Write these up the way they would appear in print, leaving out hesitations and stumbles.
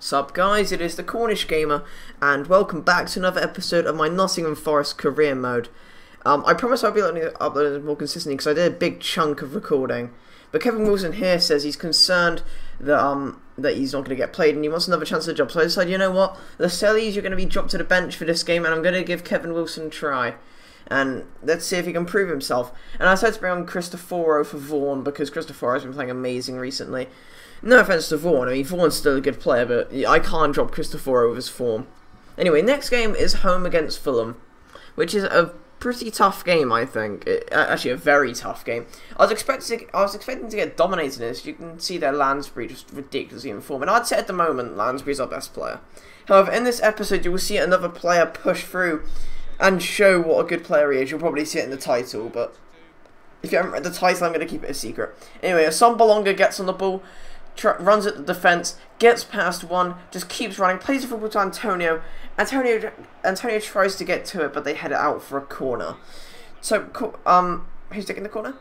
Sup guys, it is TheCornishGamer, and welcome back to another episode of my Nottingham Forest career mode. I promise I'll be uploading more consistently because I did a big chunk of recording. But Kevin Wilson here says he's concerned that that he's not going to get played and he wants another chance at the job. So I decided, you know what, the Sellies, you're going to be dropped to the bench for this game, and I'm going to give Kevin Wilson a try. And let's see if he can prove himself. And I decided to bring on Cristoforo for Vaughan because Cristoforo has been playing amazing recently. No offense to Vaughan, I mean, Vaughan's still a good player, but I can't drop Cristoforo with his form. Anyway, next game is home against Fulham, which is a pretty tough game, I think. Actually, a very tough game. I was expecting to get dominated in this. You can see their Lansbury just ridiculously in form, and I'd say at the moment Lansbury's our best player. However, in this episode, you will see another player push through and show what a good player he is. You'll probably see it in the title, but if you haven't read the title, I'm going to keep it a secret. Anyway, Assombalonga gets on the ball, runs at the defence, gets past one, just keeps running, plays the football to Antonio. Antonio tries to get to it, but they head it out for a corner. So, who's taking the corner?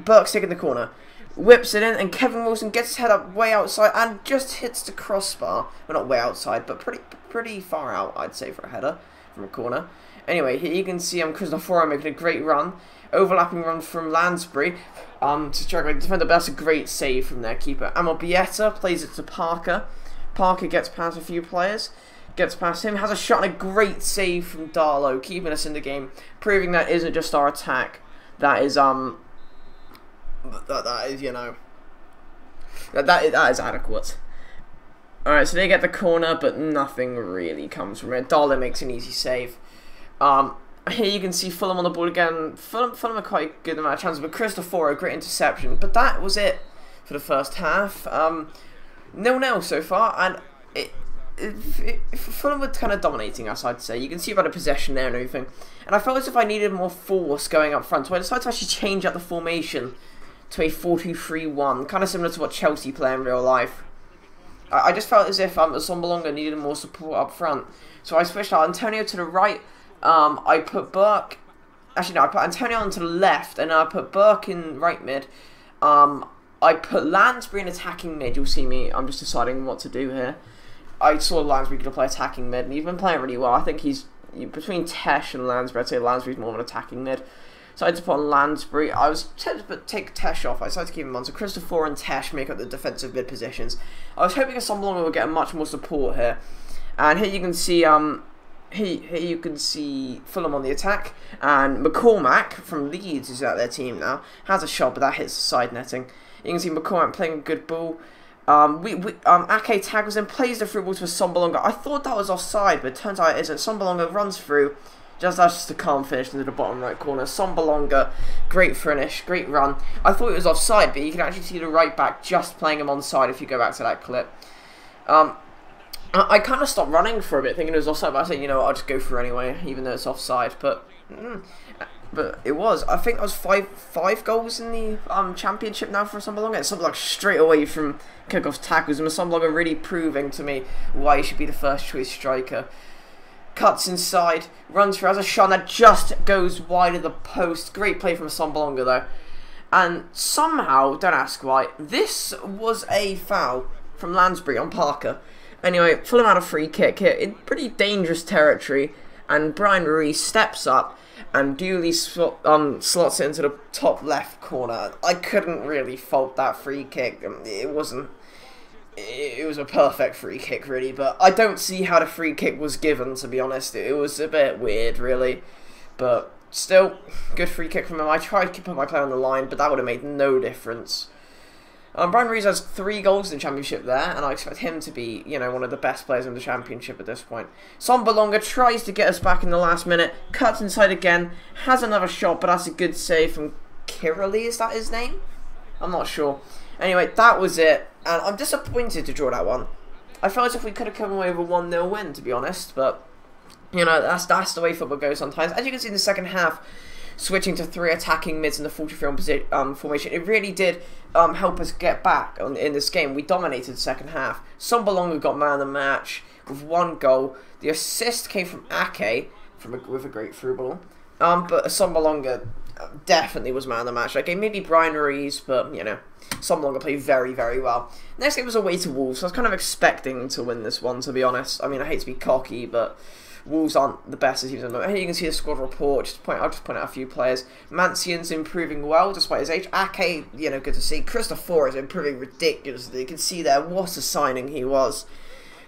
Burke's taking the corner. Whips it in, and Kevin Wilson gets his head up way outside and just hits the crossbar. Well, not way outside, but pretty far out, I'd say, for a header from a corner. Anyway, here you can see Cristoforo making a great run. Overlapping run from Lansbury to strike a defender, but that's a great save from their keeper. Amobieta plays it to Parker. Parker gets past a few players, gets past him, has a shot and a great save from Darlow, keeping us in the game, proving that isn't just our attack. That is you know, that is adequate. Alright, so they get the corner, but nothing really comes from it. Darlow makes an easy save. Here you can see Fulham on the ball again. Fulham are quite good amount of chances, but Cristoforo, great interception. But that was it for the first half. 0-0 so far, and Fulham were kind of dominating us, I'd say. You can see about a possession there and everything. And I felt as if I needed more force going up front, so I decided to actually change up the formation to a 4-2-3-1, kind of similar to what Chelsea play in real life. I just felt as if Assombalonga needed more support up front. So I switched out Antonio to the right. I put Burke, actually no, I put Antonio onto the left, and I put Burke in right mid. I put Lansbury in attacking mid. You'll see me, I'm just deciding what to do here. I saw Lansbury could play attacking mid, and he's been playing really well. I think he's, between Tesh and Lansbury, I'd say Lansbury's more of an attacking mid. So I had to put on Lansbury. I was tempted to take Tesh off. I decided to keep him on. So Cristoforo and Tesh make up the defensive mid positions. I was hoping Assombalonga would get much more support here. And here you can see, Here you can see Fulham on the attack, and McCormack from Leeds, who's out their team now, has a shot, but that hits the side netting. You can see McCormack playing a good ball. Ake tackles and plays the through ball to Assombalonga. I thought that was offside, but it turns out it isn't. Assombalonga runs through. That's just a calm finish into the bottom right corner. Assombalonga, great finish, great run. I thought it was offside, but you can actually see the right back just playing him onside if you go back to that clip. I kind of stopped running for a bit, thinking it was offside, but I said, you know what, I'll just go through anyway, even though it's offside. But it was. I think that was five goals in the championship now for Assombalonga. It's something like straight away from kickoff tackles, and Assombalonga really proving to me why he should be the first choice striker. Cuts inside, runs through, has a shot that just goes wide of the post. Great play from Assombalonga though. And somehow, don't ask why, this was a foul from Lansbury on Parker. Anyway, Fulham had a free kick here in pretty dangerous territory, and Brian Ruiz steps up and duly slots it into the top left corner. I couldn't really fault that free kick. It was a perfect free kick, really, but I don't see how the free kick was given, to be honest. It was a bit weird, really, but still, good free kick from him. I tried to put my player on the line, but that would have made no difference. Brian Ruiz has 3 goals in the championship there, and I expect him to be, you know, one of the best players in the championship at this point. Assombalonga tries to get us back in the last minute, cuts inside again, has another shot, but that's a good save from Kirali, is that his name? I'm not sure. Anyway, that was it, and I'm disappointed to draw that one. I felt as if we could have come away with a 1-0 win, to be honest, but, you know, that's the way football goes sometimes. As you can see in the second half, switching to 3 attacking mids in the 43 formation, it really did help us get back in this game. We dominated the second half. Assombalonga got man of the match with 1 goal. The assist came from Ake with a great through ball. But Assombalonga definitely was man of the match. Okay, maybe Brian Ruiz, but you know, Assombalonga played very, very well. Next game was away to Wolves, so I was kind of expecting to win this one, to be honest. I mean, I hate to be cocky, but Wolves aren't the best as teams at the moment. Here you can see the squad report. I'll just point out a few players. Mancian's improving well despite his age. Ake, good to see. Christopher is improving ridiculously. You can see there what a signing he was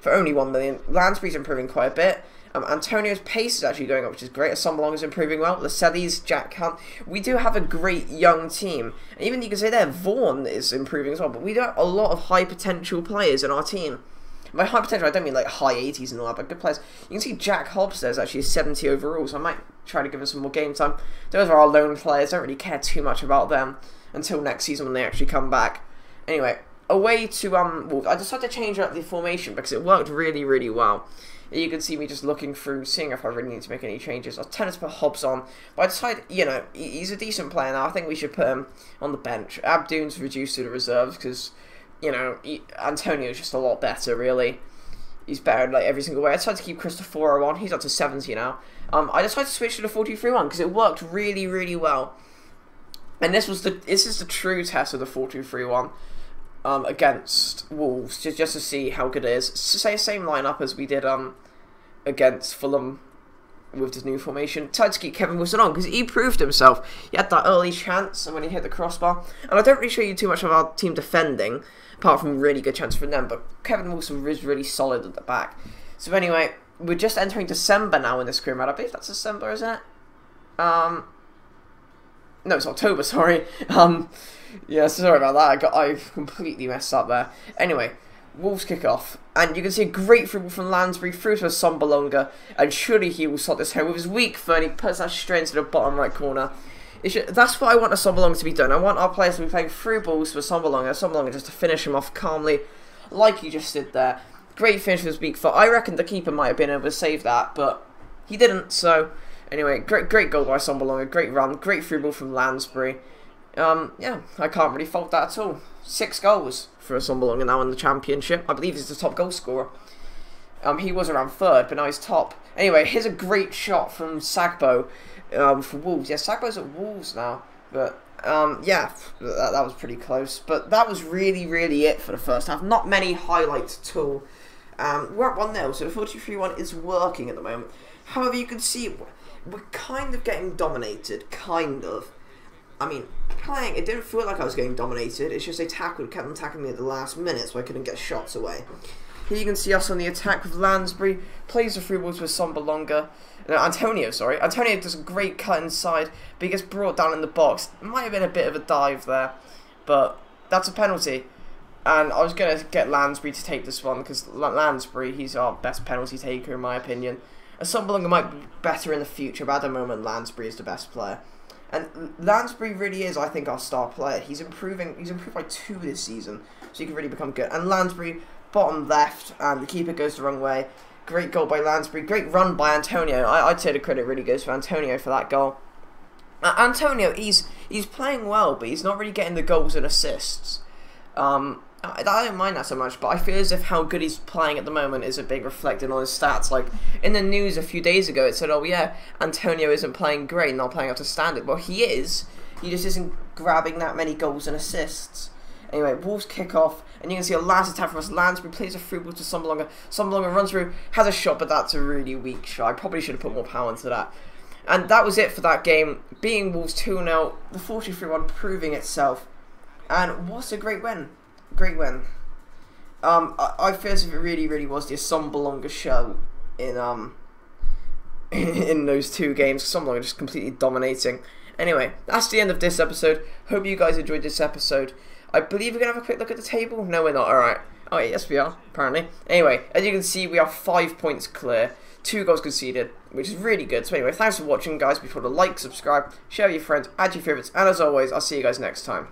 for only 1 million. Lansbury's improving quite a bit. Antonio's pace is actually going up, which is great. Assombalonga is improving well. Lascelles, Jack Hunt. We do have a great young team. And even you can say there, Vaughan is improving as well. But we do have a lot of high potential players in our team. By high potential, I don't mean like high 80s and all that, but good players. You can see Jack Hobbs there's actually 70 overall, so I might try to give him some more game time. Those are our lone players. Don't really care too much about them until next season when they actually come back. Anyway, away to Wolves. I decided to change up the formation because it worked really, really well. You can see me just looking through, seeing if I really need to make any changes. I tended to put Hobbs on, but I decided, he's a decent player now. I think we should put him on the bench. Abdoon's reduced to the reserves because, Antonio's just a lot better, really. He's better in, like, every single way. I decided to keep Christopher on. He's up to 70 now. I decided to switch to the 4-2-3-1 because it worked really, really well. And this is the true test of the 4-2-3-1. Against Wolves, just to see how good it is. Same lineup as we did against Fulham with this new formation. Tried to keep Kevin Wilson on because he proved himself. He had that early chance and when he hit the crossbar. And I don't really show you too much of our team defending, apart from really good chance from them. But Kevin Wilson is really solid at the back. So anyway, we're just entering December now in this career mode. I believe that's December, isn't it? No, it's October. Sorry. Yeah, sorry about that. I completely messed up there. Anyway, Wolves kick off, and you can see a great through from Lansbury through to Assombalonga, and surely he will sort this home with his weak foot, and he puts that straight into the bottom right corner. That's what I want Assombalonga to be done. I want our players to be playing through balls for Assombalonga just to finish him off calmly, like he just did there. Great finish with his weak foot. I reckon the keeper might have been able to save that, but he didn't, so anyway, great goal by Assombalonga, great run, great through ball from Lansbury. Yeah, I can't really fault that at all. 6 goals for Assombalonga now in the Championship. I believe he's the top goal scorer. He was around 3rd, but now he's top. Anyway, here's a great shot from Sagbo for Wolves. Yeah, Sagbo's at Wolves now. But, yeah, that was pretty close. But that was really, really it for the first half. Not many highlights at all. We're at 1-0, so the 4-2-3-1 is working at the moment. However, you can see we're kind of getting dominated. Kind of. I mean, playing, it didn't feel like I was getting dominated. It's just they kept on tackling me at the last minute, so I couldn't get shots away. Here you can see us on the attack with Lansbury. Plays the through balls with Assombalonga. No, Antonio, sorry. Antonio does a great cut inside, but he gets brought down in the box. It might have been a bit of a dive there, but that's a penalty. And I was going to get Lansbury to take this one, because Lansbury, he's our best penalty taker in my opinion. Assombalonga might be better in the future, but at the moment Lansbury is the best player. And Lansbury really is, I think, our star player. He's improving. He's improved by 2 this season, so he can really become good. And Lansbury, bottom left, and the keeper goes the wrong way. Great goal by Lansbury. Great run by Antonio. I'd say the credit really goes for Antonio for that goal. Antonio, he's playing well, but he's not really getting the goals and assists. I don't mind that so much, but I feel as if how good he's playing at the moment is a big reflected on his stats. Like, in the news a few days ago, it said, oh yeah, Antonio isn't playing great, not playing up to standard. Well, he is. He just isn't grabbing that many goals and assists. Anyway, Wolves kick off, and you can see a last attack from us. Lansbury plays a through ball to Assombalonga. Assombalonga runs through, has a shot, but that's a really weak shot. I probably should have put more power into that. And that was it for that game. Beating Wolves 2-0, the 4-2-3-1 proving itself. And what a great win. Great win. I feel as if it really, really was the Assombalonga show in those 2 games. Assombalonga just completely dominating. Anyway, that's the end of this episode. Hope you guys enjoyed this episode. I believe we're going to have a quick look at the table. No, we're not. Alright. Oh, yes, we are, apparently. Anyway, as you can see, we are 5 points clear. 2 goals conceded, which is really good. So anyway, thanks for watching, guys. Be sure to like, subscribe, share with your friends, add your favourites, and as always, I'll see you guys next time.